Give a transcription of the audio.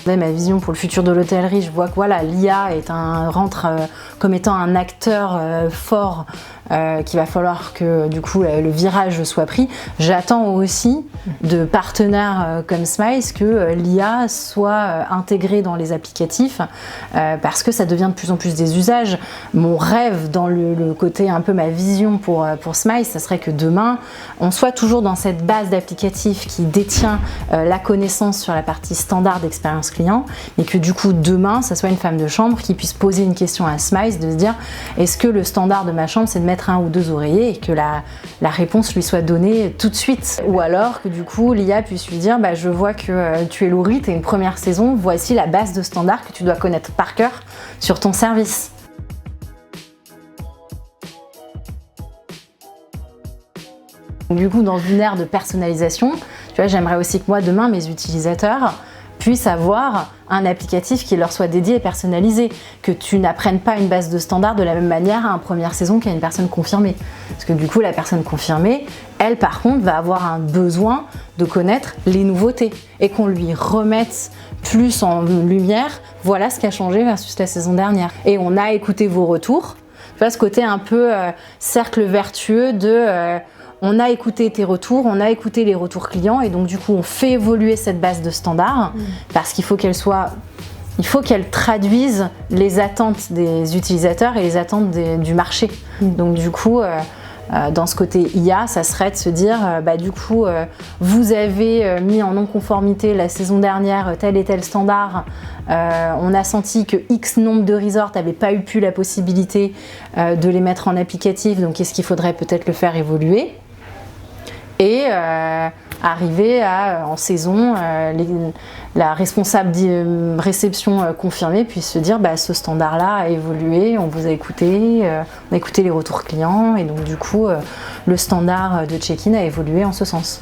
Ma vision pour le futur de l'hôtellerie, je vois que voilà, l'IA rentre comme étant un acteur fort qu'il va falloir que du coup le virage soit pris. J'attends aussi de partenaires comme Smice que l'IA soit intégrée dans les applicatifs parce que ça devient de plus en plus des usages. Mon rêve dans le côté un peu ma vision pour Smice, ça serait que demain on soit toujours dans cette base d'applicatifs qui détient la connaissance sur la partie standard d'expérience client et que du coup demain ça soit une femme de chambre qui puisse poser une question à Smice de se dire est-ce que le standard de ma chambre c'est de mettre un ou deux oreillers et que la réponse lui soit donnée tout de suite, ou alors que du coup l'IA puisse lui dire je vois que tu es Laurie, tu es une première saison, voici la base de standard que tu dois connaître par cœur sur ton service. Du coup, dans une ère de personnalisation, tu vois, j'aimerais aussi que moi, demain, mes utilisateurs puissent avoir un applicatif qui leur soit dédié et personnalisé, que tu n'apprennes pas une base de standard de la même manière à une première saison qu'à une personne confirmée. Parce que du coup, la personne confirmée, elle, par contre, va avoir un besoin de connaître les nouveautés et qu'on lui remette plus en lumière, voilà ce qui a changé versus la saison dernière. Et on a écouté vos retours, tu vois, ce côté un peu cercle vertueux de... on a écouté tes retours, on a écouté les retours clients et donc du coup on fait évoluer cette base de standards parce qu'il faut qu'elle traduise les attentes des utilisateurs et les attentes du marché. Donc du coup, dans ce côté IA, ça serait de se dire du coup vous avez mis en non-conformité la saison dernière tel et tel standard, on a senti que X nombre de resorts n'avaient pas eu la possibilité de les mettre en applicatif, donc est-ce qu'il faudrait peut-être le faire évoluer et arriver à, en saison, la responsable de réception confirmée puisse se dire ce standard-là a évolué, on vous a écouté, on a écouté les retours clients et donc du coup le standard de check-in a évolué en ce sens.